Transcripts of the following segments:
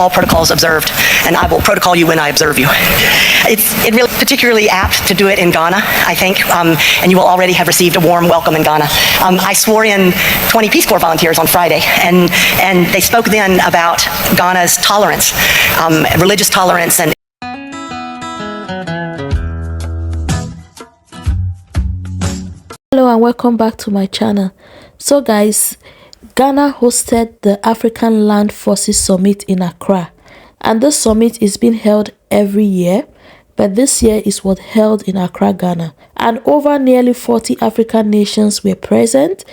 all protocols observed, and I will protocol you when I observe you. It's really particularly apt to do it in Ghana, I think, and you will already have received a warm welcome in Ghana. I swore in 20 Peace Corps volunteers on Friday, and they spoke then about Ghana's tolerance, religious tolerance, and Hello and welcome back to my channel. So guys, Ghana hosted the African Land Forces Summit in Accra, and this summit is being held every year, but this year is what held in Accra, Ghana, and over nearly 40 African nations were present.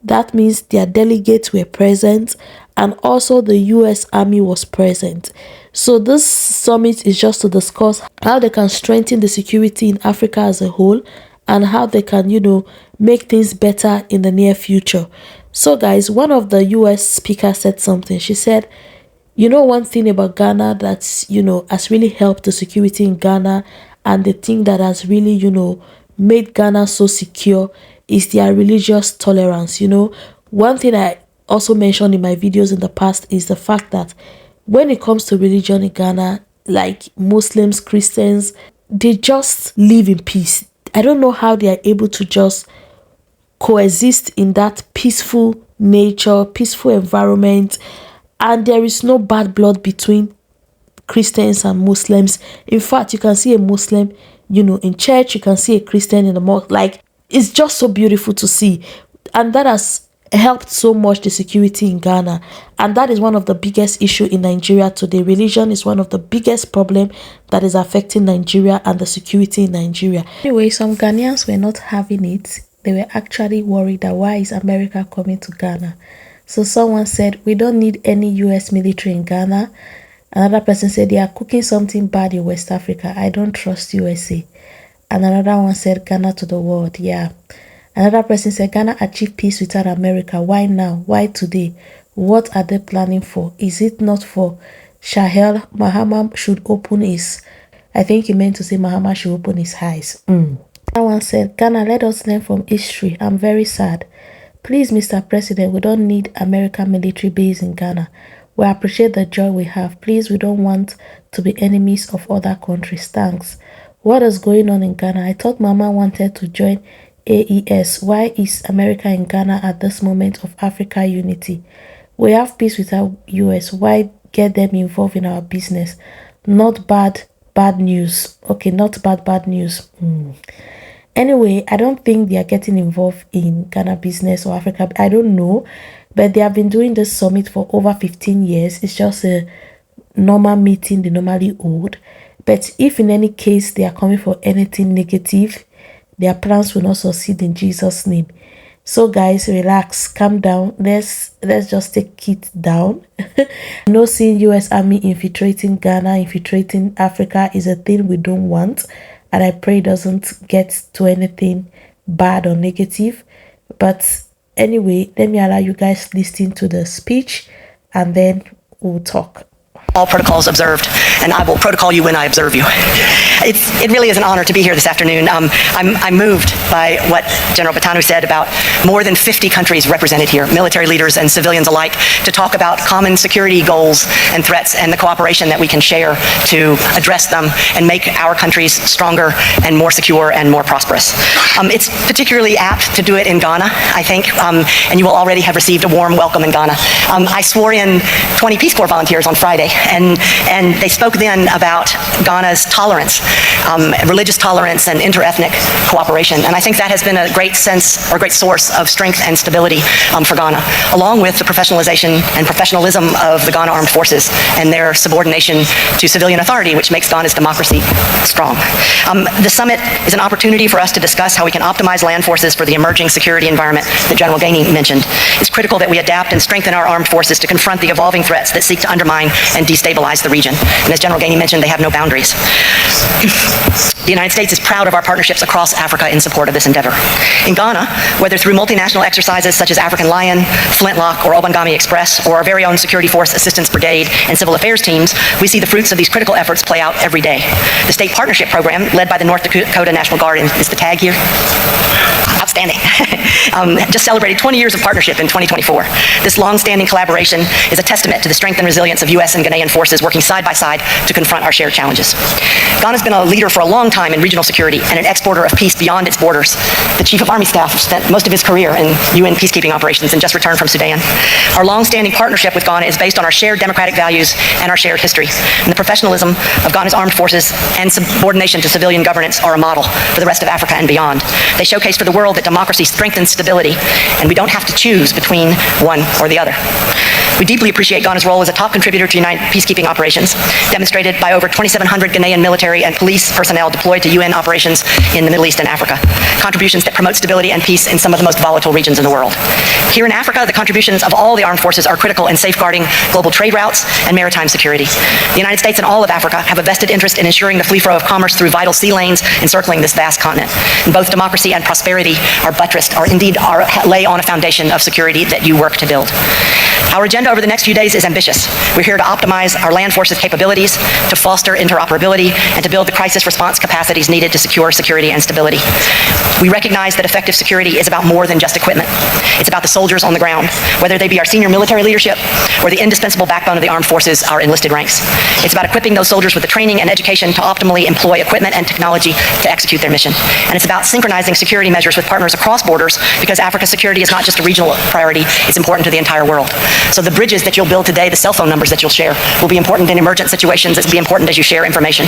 That means their delegates were present, and also the US Army was present. So this summit is just to discuss how they can strengthen the security in Africa as a whole, and how they can, make things better in the near future. So guys, one of the US speakers said something. She said, one thing about Ghana that's, has really helped the security in Ghana, and the thing that has really, made Ghana so secure is their religious tolerance. One thing I also mentioned in my videos in the past is the fact that when it comes to religion in Ghana, like Muslims, Christians, they just live in peace. I don't know how they are able to just coexist in that peaceful nature, peaceful environment, and there is no bad blood between Christians and Muslims. In fact, you can see a Muslim, in church, you can see a Christian in the mosque. Like, it's just so beautiful to see, and that has helped so much the security in Ghana. And that is one of the biggest issue in Nigeria today. Religion is one of the biggest problem that is affecting Nigeria and the security in Nigeria. Anyway, some Ghanaians were not having it. They were actually worried that why is America coming to Ghana? So someone said, we don't need any US military in Ghana. Another person said, they are cooking something bad in West Africa. I don't trust USA. And another one said, Ghana to the world. Yeah. Another person said, Ghana achieved peace without America. Why now? Why today? What are they planning for? Is it not for Shahel? Mahama should open his... I think he meant to say Mahama should open his eyes. One said, Ghana, let us learn from history. I'm very sad. Please, Mr. President, we don't need American military base in Ghana. We appreciate the joy we have. Please, we don't want to be enemies of other countries. Thanks. What is going on in Ghana? I thought Mama wanted to join AES. Why is America in Ghana at this moment of Africa unity? We have peace with our US. Why get them involved in our business? Not bad news. Okay, not bad news. Anyway, I don't think they are getting involved in Ghana business or Africa. I don't know, but they have been doing this summit for over 15 years. It's just a normal meeting they normally hold. But if in any case they are coming for anything negative, their plans will not succeed in Jesus' name. So guys, relax, calm down. Let's just take it down. Seeing US Army infiltrating Ghana, infiltrating Africa is a thing we don't want. And I pray it doesn't get to anything bad or negative. But anyway, let me allow you guys listen to the speech, and then we'll talk. All protocols observed, and I will protocol you when I observe you. It really is an honor to be here this afternoon. I'm moved by what General Batanu said about more than 50 countries represented here, military leaders and civilians alike, to talk about common security goals and threats and the cooperation that we can share to address them and make our countries stronger and more secure and more prosperous. It's particularly apt to do it in Ghana, I think, and you will already have received a warm welcome in Ghana. I swore in 20 Peace Corps volunteers on Friday, and they spoke then about Ghana's tolerance, religious tolerance and interethnic cooperation. And I think that has been a great source of strength and stability for Ghana, along with the professionalization and professionalism of the Ghana Armed Forces and their subordination to civilian authority, which makes Ghana's democracy strong. The summit is an opportunity for us to discuss how we can optimize land forces for the emerging security environment that General Gainey mentioned. It's critical that we adapt and strengthen our armed forces to confront the evolving threats that seek to undermine and destabilize the region. And as General Gainey mentioned, they have no boundaries. The United States is proud of our partnerships across Africa in support of this endeavor. In Ghana, whether through multinational exercises such as African Lion, Flintlock, or Obangami Express, or our very own Security Force Assistance Brigade and Civil Affairs teams, we see the fruits of these critical efforts play out every day. The State Partnership Program, led by the North Dakota National Guard, is the tag here? outstanding. Just celebrated 20 years of partnership in 2024. This long-standing collaboration is a testament to the strength and resilience of U.S. and Ghanaian forces working side by side to confront our shared challenges. Ghana's been a leader for a long time in regional security and an exporter of peace beyond its borders. The Chief of Army Staff spent most of his career in UN peacekeeping operations and just returned from Sudan. Our long-standing partnership with Ghana is based on our shared democratic values and our shared history. And the professionalism of Ghana's armed forces and subordination to civilian governance are a model for the rest of Africa and beyond. They showcase for the world that democracy strengthens stability, and we don't have to choose between one or the other. We deeply appreciate Ghana's role as a top contributor to United peacekeeping operations, demonstrated by over 2,700 Ghanaian military and police personnel deployed to UN operations in the Middle East and Africa, contributions that promote stability and peace in some of the most volatile regions in the world. Here in Africa, the contributions of all the armed forces are critical in safeguarding global trade routes and maritime security. The United States and all of Africa have a vested interest in ensuring the free flow of commerce through vital sea lanes encircling this vast continent. And both democracy and prosperity are buttressed, or indeed lay on a foundation of security that you work to build. Our agenda over the next few days is ambitious. We're here to optimize our land forces capabilities, to foster interoperability, and to build the crisis response capacities needed to secure security and stability. We recognize that effective security is about more than just equipment. It's about the soldiers on the ground, whether they be our senior military leadership or the indispensable backbone of the armed forces, our enlisted ranks. It's about equipping those soldiers with the training and education to optimally employ equipment and technology to execute their mission. And it's about synchronizing security measures with partners across borders, because Africa's security is not just a regional priority, it's important to the entire world. So the bridges that you'll build today, the cell phone numbers that you'll share, will be important in emergent situations. It'll be important as you share information.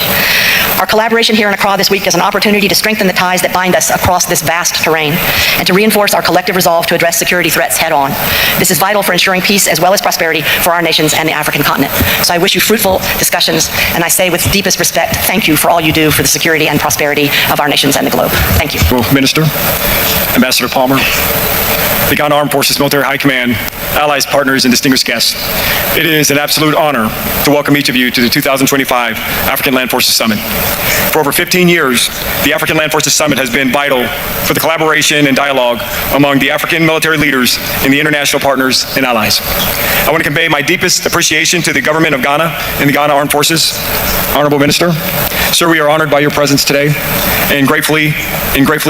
Our collaboration here in Accra this week is an opportunity to strengthen the ties that bind us across this vast terrain and to reinforce our collective resolve to address security threats head on. This is vital for ensuring peace as well as prosperity for our nations and the African continent. So I wish you fruitful discussions, and I say with deepest respect, thank you for all you do for the security and prosperity of our nations and the globe. Thank you. Well, Minister, Ambassador Palmer, the Ghana Armed Forces Military High Command, allies, partners, and distinguished guests, it is an absolute honor to welcome each of you to the 2025 African Land Forces Summit. For over 15 years, the African Land Forces Summit has been vital for the collaboration and dialogue among the African military leaders and the international partners and allies. I want to convey my deepest appreciation to the government of Ghana and the Ghana Armed Forces. Honorable Minister, sir, we are honored by your presence today and gratefully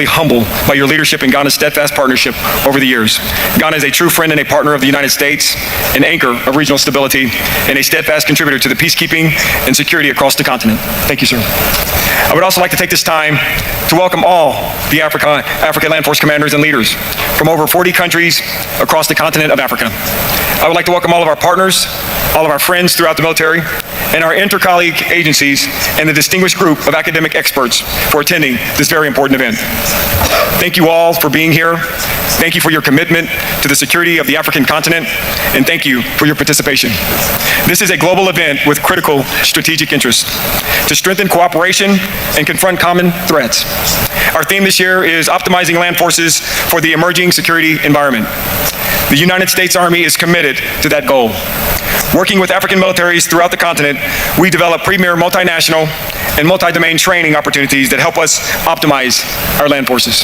humbled by your leadership in Ghana's steadfast partnership over the years. Ghana is a true friend and a partner of the United States, an anchor of regional stability, and a steadfast contributor to the peacekeeping and security across the continent. Thank you, sir. I would also like to take this time to welcome all the African Land Force commanders and leaders from over 40 countries across the continent of Africa. I would like to welcome all of our partners, all of our friends throughout the military, and our inter-colleague agencies, and the distinguished group of academic experts for attending this very important event. Thank you all for being here. Thank you for your commitment to the security of the African continent, and thank you for your participation. This is a global event with critical strategic interests to strengthen cooperation and confront common threats. Our theme this year is optimizing land forces for the emerging security environment. The United States Army is committed to that goal. Working with African militaries throughout the continent, we develop premier multinational and multi-domain training opportunities that help us optimize our land forces.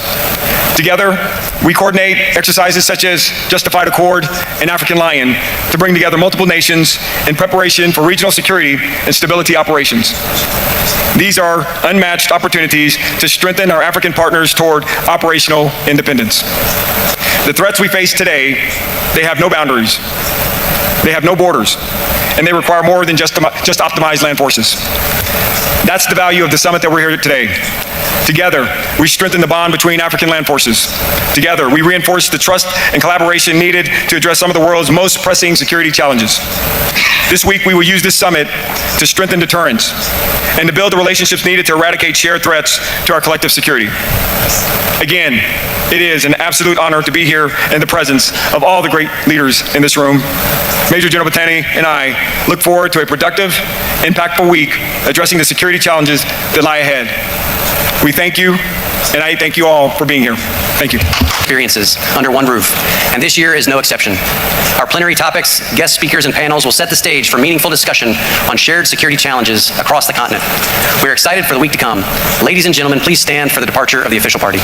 Together, we coordinate exercises such as Justified Accord and African Lion to bring together multiple nations in preparation for regional security and stability operations. These are unmatched opportunities to strengthen our African partners toward operational independence. The threats we face today, they have no boundaries. They have no borders, and they require more than just optimized land forces. That's the value of the summit that we're here today. Together, we strengthen the bond between African land forces. Together, we reinforce the trust and collaboration needed to address some of the world's most pressing security challenges. This week, we will use this summit to strengthen deterrence and to build the relationships needed to eradicate shared threats to our collective security. Again, it is an absolute honor to be here in the presence of all the great leaders in this room. Major General Batani and I look forward to a productive, impactful week addressing the security challenges that lie ahead. We thank you, and I thank you all for being here. Thank you. Experiences under one roof, and this year is no exception. Our plenary topics, guest speakers, and panels will set the stage for meaningful discussion on shared security challenges across the continent. We are excited for the week to come. Ladies and gentlemen, please stand for the departure of the official party.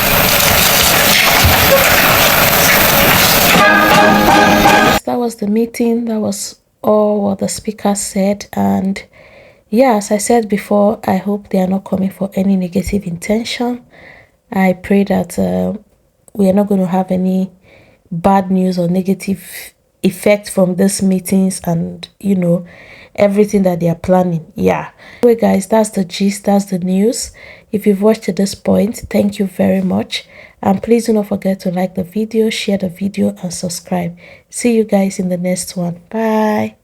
That was the meeting. That was all what the speaker said. And yeah, as I said before, I hope they are not coming for any negative intention. I pray that we are not going to have any bad news or negative effect from these meetings and, you know, everything that they are planning. Yeah. Anyway, guys, that's the gist, that's the news. If you've watched to this point, thank you very much. And please do not forget to like the video, share the video, and subscribe. See you guys in the next one. Bye.